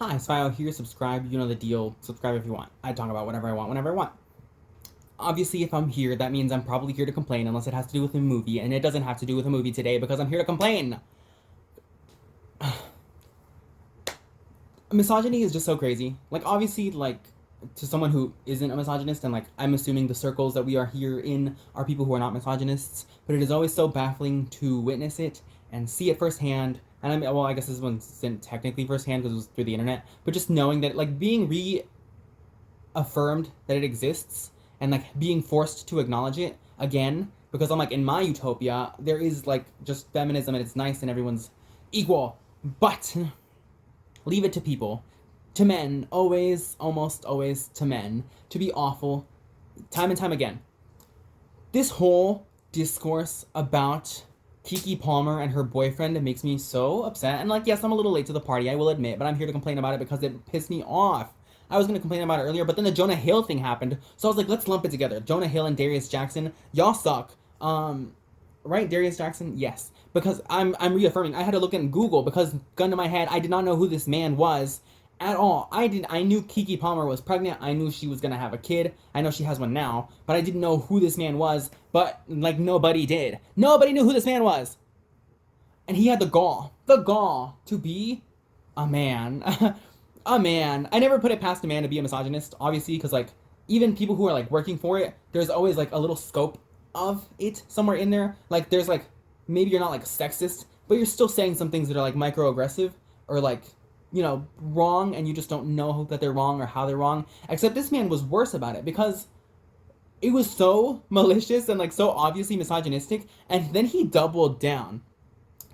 Hi, Spio here, subscribe, you know the deal, subscribe if you want. I talk about whatever I want, whenever I want. Obviously, if I'm here, that means I'm probably here to complain, unless it has to do with a movie, and it doesn't have to do with a movie today, because I'm here to complain! Misogyny is just so crazy. Like, obviously, like, to someone who isn't a misogynist, and like, I'm assuming the circles that we are here in are people who are not misogynists, but it is always so baffling to witness it and see it firsthand. And well, I guess this one isn't technically firsthand because it was through the internet, but just knowing that, like, being reaffirmed that it exists and like being forced to acknowledge it again, because I'm like, in my utopia, there is like just feminism and it's nice and everyone's equal, but leave it to people, to men, always, almost always to men, to be awful, time and time again. This whole discourse about Keke Palmer and her boyfriend makes me so upset. And like, yes, I'm a little late to the party, I will admit, but I'm here to complain about it because it pissed me off. I was gonna complain about it earlier, but then the Jonah Hill thing happened, so I was like, let's lump it together. Jonah Hill and Darius Jackson, y'all suck. Right, Darius Jackson, yes, because I'm reaffirming. I had to look in Google because, gun to my head, I did not know who this man was at all. I knew Keke Palmer was pregnant. I knew she was gonna have a kid. I know she has one now, but I didn't know who this man was. But like, nobody did. Nobody knew who this man was, and he had the gall to be a man. A man. I never put it past a man to be a misogynist, obviously, because like, even people who are like working for it, there's always like a little scope of it somewhere in there. Like, there's like, maybe you're not like sexist, but you're still saying some things that are like microaggressive or like, you know, wrong, and you just don't know that they're wrong or how they're wrong. Except this man was worse about it because it was so malicious and like so obviously misogynistic, and then he doubled down.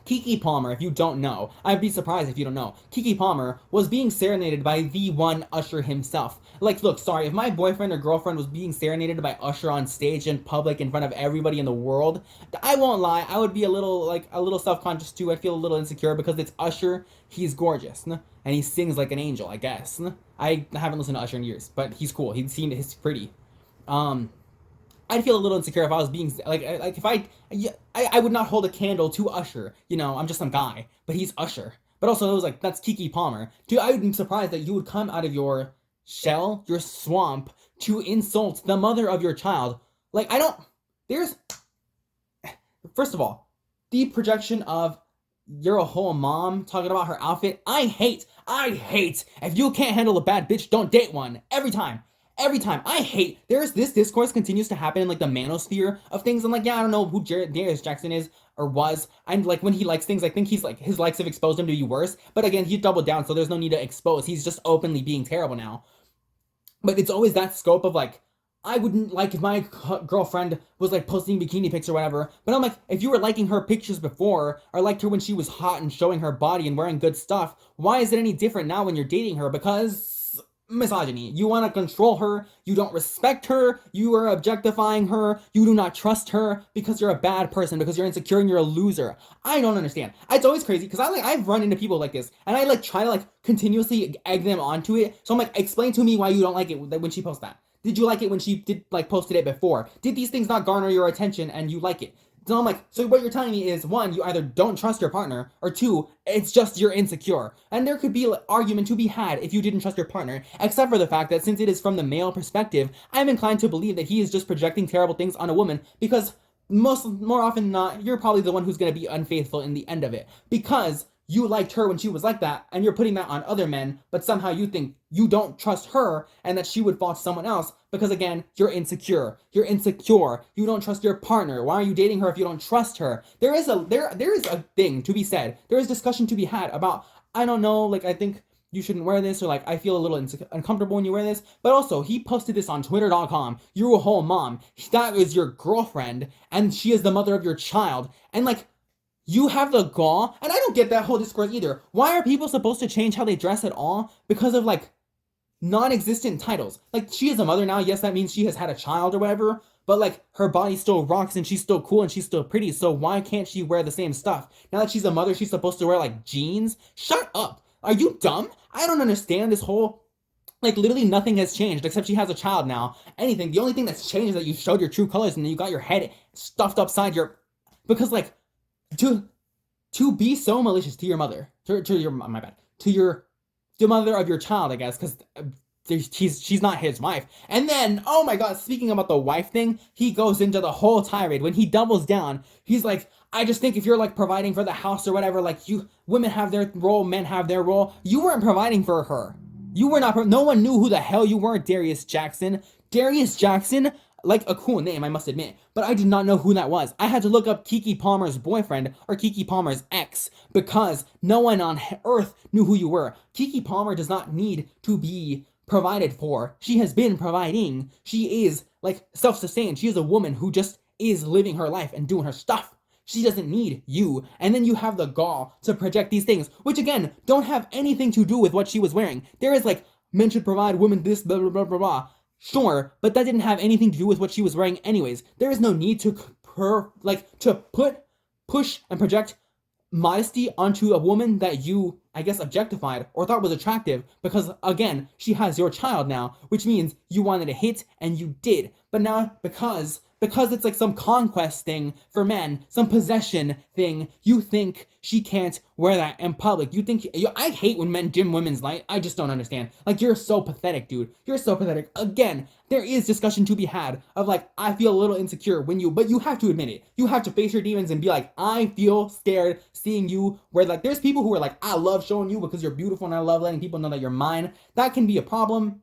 Keke Palmer, if you don't know, I'd be surprised if you don't know, Keke Palmer was being serenaded by the one Usher himself. Like, look, sorry, if my boyfriend or girlfriend was being serenaded by Usher on stage in public in front of everybody in the world, I won't lie, I would be a little self-conscious too. I'd feel a little insecure because it's Usher, he's gorgeous, and he sings like an angel, I guess. I haven't listened to Usher in years, but he's cool, he's pretty. Um, I'd feel a little insecure if I was being like if I would not hold a candle to Usher. You know, I'm just some guy, but he's Usher. But also, it was like, that's Keke Palmer. Dude, I would be surprised that you would come out of your shell, your swamp, to insult the mother of your child. Like, I don't. There's. First of all, the projection of you're a whole mom talking about her outfit. I hate. If you can't handle a bad bitch, don't date one. Every time. Every time. I hate. There's this discourse continues to happen in like the manosphere of things. I'm like, yeah, I don't know who Darius Jackson is or was. And like, when he likes things, I think he's like, his likes have exposed him to be worse. But again, he doubled down, so there's no need to expose. He's just openly being terrible now. But it's always that scope of like, I wouldn't like if my girlfriend was like posting bikini pics or whatever. But I'm like, if you were liking her pictures before, or liked her when she was hot and showing her body and wearing good stuff, why is it any different now when you're dating her? Because misogyny. You want to control her. You don't respect her. You are objectifying her. You do not trust her because you're a bad person, because you're insecure and you're a loser. I don't understand. It's always crazy because I've run into people like this, and I like try to like continuously egg them onto it. So I'm like, explain to me why you don't like it when she posts that. Did you like it when she did like posted it before? Did these things not garner your attention and you like it? So I'm like, so what you're telling me is, one, you either don't trust your partner, or two, it's just you're insecure. And there could be an argument to be had if you didn't trust your partner, except for the fact that since it is from the male perspective, I'm inclined to believe that he is just projecting terrible things on a woman because more often than not, you're probably the one who's going to be unfaithful in the end of it. Because you liked her when she was like that, and you're putting that on other men, but somehow you think you don't trust her and that she would fall to someone else because, again, you're insecure. You're insecure. You don't trust your partner. Why are you dating her if you don't trust her? There is a thing to be said. There is discussion to be had about, I don't know, like, I think you shouldn't wear this, or like, I feel a little uncomfortable when you wear this. But also, he posted this on twitter.com. You're a whole mom. That is your girlfriend, and she is the mother of your child. And like, you have the gall, and I don't get that whole discourse either. Why are people supposed to change how they dress at all because of like non-existent titles? Like, she is a mother now. Yes, that means she has had a child or whatever, but like, her body still rocks and she's still cool and she's still pretty. So why can't she wear the same stuff? Now that she's a mother, she's supposed to wear like jeans? Shut up. Are you dumb? I don't understand this whole, like, literally nothing has changed except she has a child now. Anything. The only thing that's changed is that you showed your true colors and then you got your head stuffed upside your, because like, to be so malicious to your mother, to your, my bad, to your the mother of your child, I guess, because she's not his wife. And then, oh my god, speaking about the wife thing, he goes into the whole tirade. When he doubles down, he's like, I just think if you're like providing for the house or whatever, like you women have their role, men have their role. You weren't providing for her. You were not. No one knew who the hell you were, Darius Jackson. Darius Jackson, like a cool name, I must admit, but I did not know who that was. I had to look up Keke Palmer's boyfriend or Keke Palmer's ex because no one on earth knew who you were. Keke Palmer does not need to be provided for. She has been providing. She is like self-sustained. She is a woman who just is living her life and doing her stuff. She doesn't need you. And then you have the gall to project these things, which again, don't have anything to do with what she was wearing. There is like, men should provide, women this, blah, blah, blah, blah, blah. Sure, but that didn't have anything to do with what she was wearing anyways. There is no need to push and project modesty onto a woman that you, I guess, objectified or thought was attractive because, again, she has your child now, which means you wanted to hit and you did. But now, because it's like some conquest thing for men, some possession thing, you think she can't wear that in public. You think, I hate when men dim women's light. I just don't understand. Like, you're so pathetic, dude. You're so pathetic. Again, there is discussion to be had of like, I feel a little insecure but you have to admit it. You have to face your demons and be like, I feel scared seeing you, where like, there's people who are like, I love showing you because you're beautiful and I love letting people know that you're mine. That can be a problem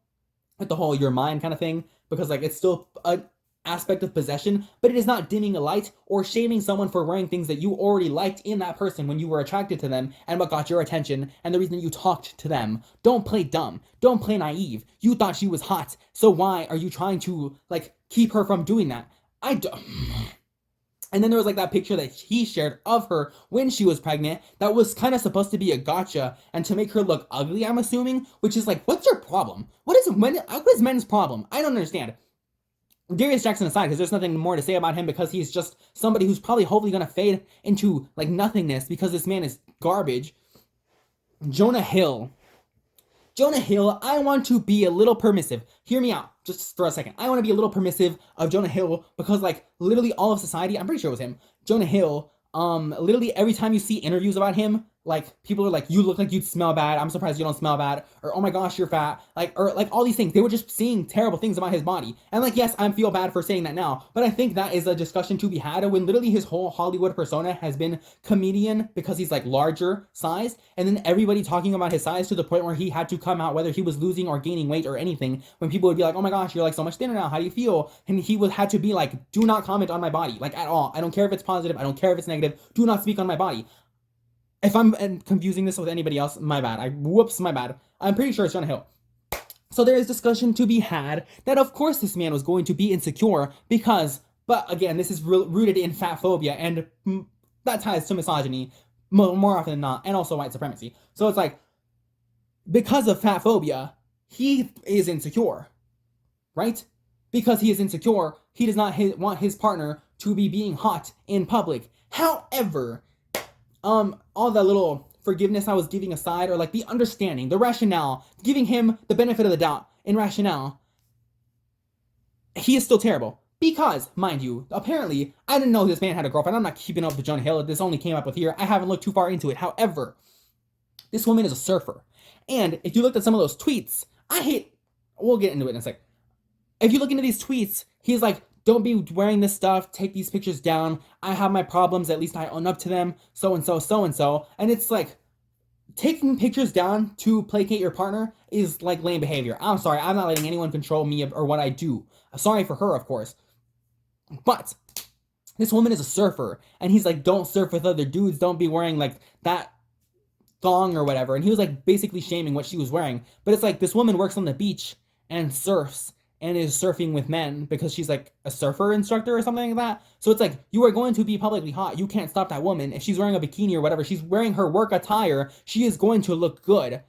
with the whole you're mine kind of thing, because like, it's still a aspect of possession, but it is not dimming a light or shaming someone for wearing things that you already liked in that person when you were attracted to them and what got your attention and the reason you talked to them. Don't play dumb. Don't play naive. You thought she was hot, so why are you trying to like keep her from doing that? And then there was like that picture that he shared of her when she was pregnant that was kind of supposed to be a gotcha and to make her look ugly, I'm assuming, which is like, what's your problem? What is men's problem? I don't understand. Darius Jackson aside, because there's nothing more to say about him because he's just somebody who's probably hopefully going to fade into like nothingness because this man is garbage. Jonah Hill, I want to be a little permissive. Hear me out, just for a second. I want to be a little permissive of Jonah Hill because like literally all of society, I'm pretty sure it was him, Jonah Hill, literally every time you see interviews about him, like people are like, you look like you'd smell bad, I'm surprised you don't smell bad, or oh my gosh, you're fat, like, or like all these things. They were just seeing terrible things about his body. And like, yes, I feel bad for saying that now, but I think that is a discussion to be had when literally his whole Hollywood persona has been comedian because he's like larger size, and then everybody talking about his size to the point where he had to come out whether he was losing or gaining weight or anything, when people would be like, oh my gosh, you're like so much thinner now, how do you feel? And he had to be like, do not comment on my body, like at all. I don't care if it's positive, I don't care if it's negative, do not speak on my body. If I'm confusing this with anybody else, my bad. My bad. I'm pretty sure it's Jonah Hill. So there is discussion to be had that of course this man was going to be insecure because, but again, this is rooted in fat phobia and that ties to misogyny more often than not, and also white supremacy. So it's like, because of fat phobia, he is insecure, right? Because he is insecure, he does not want his partner to be being hot in public. However, all the little forgiveness I was giving aside, or like the understanding, the rationale, giving him the benefit of the doubt in rationale, he is still terrible. Because, mind you, apparently, I didn't know this man had a girlfriend. I'm not keeping up with Jonah Hill. This only came up with here. I haven't looked too far into it. However, this woman is a surfer. And if you looked at some of those tweets, we'll get into it in a sec. If you look into these tweets, he's like, don't be wearing this stuff, take these pictures down, I have my problems, at least I own up to them, so-and-so, so-and-so. And it's like, taking pictures down to placate your partner is like lame behavior. I'm sorry, I'm not letting anyone control me or what I do. Sorry for her, of course. But this woman is a surfer, and he's like, don't surf with other dudes, don't be wearing like that thong or whatever. And he was like basically shaming what she was wearing. But it's like, this woman works on the beach and surfs and is surfing with men because she's like a surfer instructor or something like that. So it's like, you are going to be publicly hot. You can't stop that woman. If she's wearing a bikini or whatever, she's wearing her work attire, she is going to look good.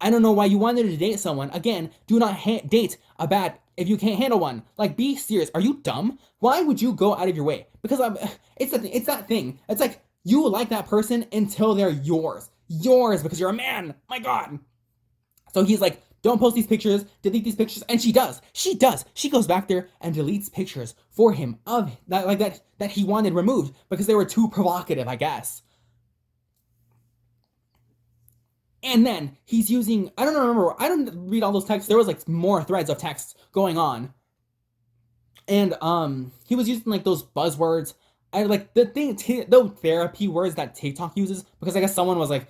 I don't know why you wanted to date someone. Again, do not date a bad if you can't handle one. Like, be serious. Are you dumb? Why would you go out of your way? Because it's that thing. It's like, you like that person until they're yours. Yours because you're a man. My God. So he's like, don't post these pictures, delete these pictures, and she does. She goes back there and deletes pictures for him of that he wanted removed because they were too provocative, I guess. And then he's using, I don't remember, I don't read all those texts. There was like more threads of texts going on. And he was using like those buzzwords. I like the therapy words that TikTok uses, because I guess someone was like,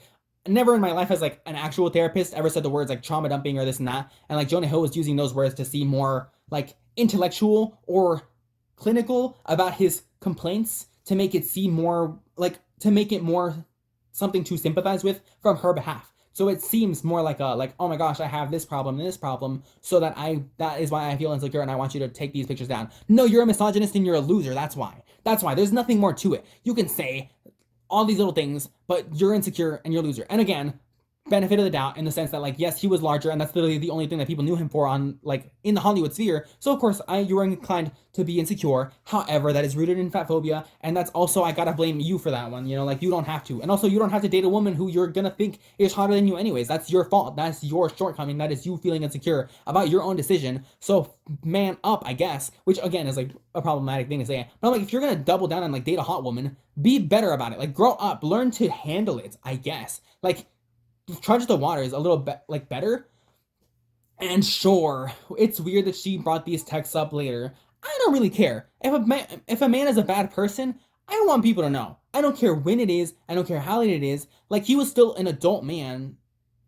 never in my life has like an actual therapist ever said the words like trauma dumping or this and that. And like Jonah Hill was using those words to seem more like intellectual or clinical about his complaints, to make it seem more like, to make it more something to sympathize with from her behalf. So it seems more like a like, oh my gosh, I have this problem and this problem, so that is why I feel insecure and I want you to take these pictures down. No, you're a misogynist and you're a loser. That's why. That's why. There's nothing more to it. You can say all these little things, but you're insecure and you're a loser. And again, benefit of the doubt in the sense that like, yes, he was larger and that's literally the only thing that people knew him for on like in the Hollywood sphere. So of course you were inclined to be insecure. However, that is rooted in fat phobia, and that's also, I gotta blame you for that one. You know, like you don't have to. And also you don't have to date a woman who you're gonna think is hotter than you anyways. That's your fault. That's your shortcoming. That is you feeling insecure about your own decision. So man up, I guess, which again is like a problematic thing to say. But I'm like, if you're gonna double down and like date a hot woman, be better about it. Like grow up, learn to handle it, I guess. Like trudge the water is a little bit like better. And sure, it's weird that she brought these texts up later. I don't really care. If a man is a bad person, I don't want people to know. I don't care when it is. I don't care how late it is. Like he was still an adult man,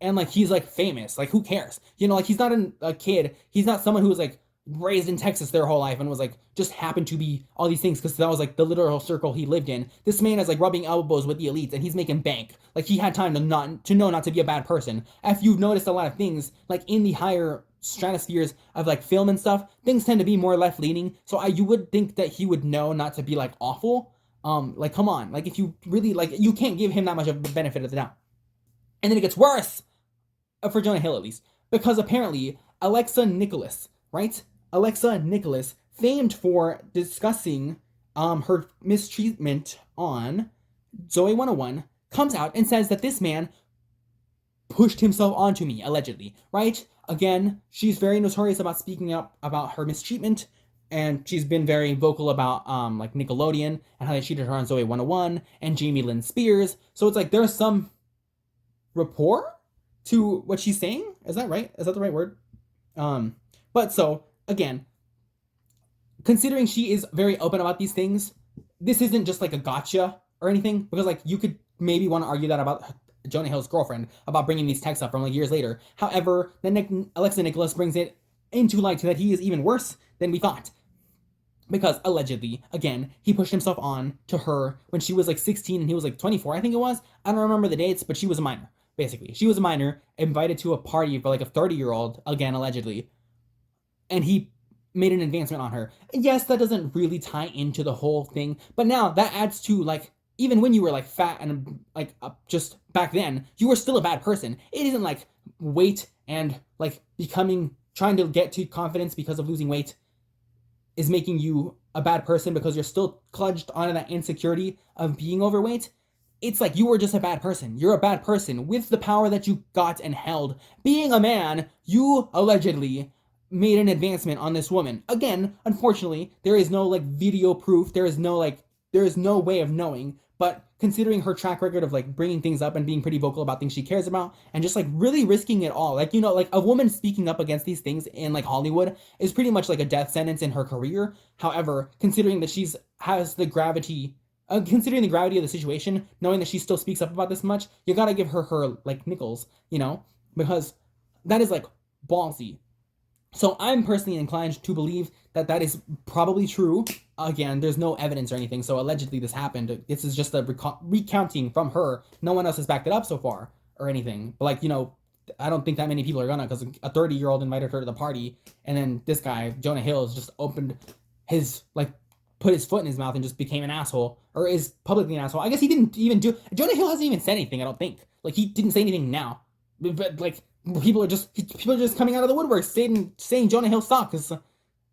and like he's like famous. Like who cares? You know, like he's not a kid. He's not someone who was like raised in Texas their whole life and was like just happened to be all these things because that was like the literal circle he lived in. This man is like rubbing elbows with the elites and he's making bank. Like he had time to know not to be a bad person. If you've noticed a lot of things like in the higher stratospheres of like film and stuff, things tend to be more left leaning. So you would think that he would know not to be like awful. Like come on, like if you really like, you can't give him that much of a benefit of the doubt. And then it gets worse for Jonah Hill at least, because apparently Alexa Nicholas, right? Alexa Nicholas, famed for discussing her mistreatment on Zoe 101, comes out and says that this man pushed himself onto me, allegedly, right? Again, she's very notorious about speaking up about her mistreatment, and she's been very vocal about like Nickelodeon and how they cheated her on Zoe 101 and Jamie Lynn Spears. So it's like there's some rapport to what she's saying. Is that right? Is that the right word? But so again, considering she is very open about these things, this isn't just like a gotcha or anything, because like you could maybe want to argue that about Jonah Hill's girlfriend about bringing these texts up from like years later. However, then Alexa Nicholas brings it into light that he is even worse than we thought, because allegedly, again, he pushed himself on to her when she was like 16 and he was like 24, I think it was. I don't remember the dates, but she was a minor. Basically, she was a minor, invited to a party for like a 30-year-old, again allegedly, and he made an advancement on her. Yes, that doesn't really tie into the whole thing, but now that adds to like, even when you were like fat and like just back then, you were still a bad person. It isn't like weight and like trying to get to confidence because of losing weight is making you a bad person because you're still clutched onto that insecurity of being overweight. It's like you were just a bad person. You're a bad person with the power that you got and held. Being a man, you allegedly made an advancement on this woman. Again, unfortunately, there is no like video proof. There is no way of knowing. But considering her track record of like bringing things up and being pretty vocal about things she cares about and just like really risking it all, like, you know, like a woman speaking up against these things in like Hollywood is pretty much like a death sentence in her career. However, considering that considering the gravity of the situation, knowing that she still speaks up about this much, you gotta give her like nickels, you know, because that is like ballsy. So I'm personally inclined to believe that is probably true. Again, there's no evidence or anything, so allegedly this happened. This is just a recounting from her. No one else has backed it up so far or anything. But like, you know, I don't think that many people are gonna, because a 30-year-old invited her to the party, and then this guy, Jonah Hill, has just put his foot in his mouth and just became an asshole, or is publicly an asshole. I guess he didn't even Jonah Hill hasn't even said anything, I don't think. Like, he didn't say anything now. But like, people are just coming out of the woodwork saying Jonah Hill sucks.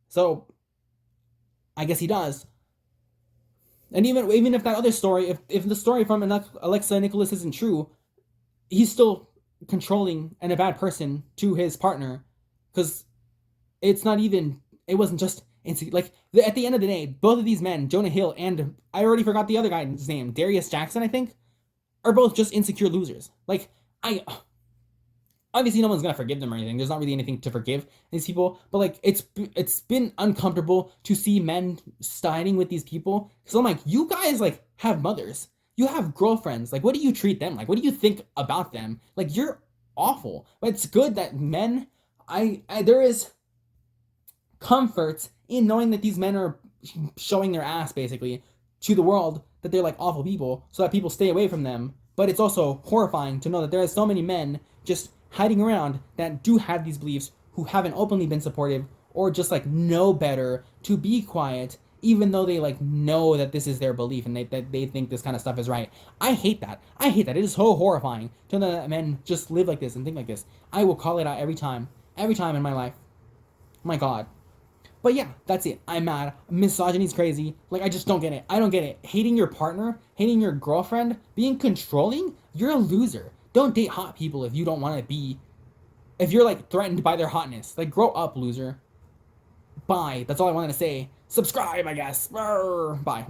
So I guess he does. And even if that other story, if the story from Alexa Nicholas isn't true, he's still controlling and a bad person to his partner, because it wasn't just like, at the end of the day, both of these men, Jonah Hill and I already forgot the other guy's name, Darius Jackson, I think, are both just insecure losers. Like, obviously no one's gonna forgive them or anything. There's not really anything to forgive these people, but like it's been uncomfortable to see men siding with these people because I'm like, you guys like have mothers, you have girlfriends. Like, what do you treat them like? What do you think about them? Like, you're awful. But it's good that men. I there is comfort in knowing that these men are showing their ass basically to the world that they're like awful people so that people stay away from them. But it's also horrifying to know that there are so many men just hiding around that do have these beliefs who haven't openly been supportive or just like know better to be quiet even though they like know that this is their belief and that they think this kind of stuff is right. I hate that. I hate that. It is so horrifying to know that men just live like this and think like this. I will call it out every time in my life. My God. But yeah, that's it. I'm mad. Misogyny's crazy. Like, I just don't get it. I don't get it. Hating your partner, hating your girlfriend, being controlling, you're a loser. Don't date hot people if you don't want to be, if you're like threatened by their hotness. Like, grow up, loser. Bye. That's all I wanted to say. Subscribe, I guess. Bye.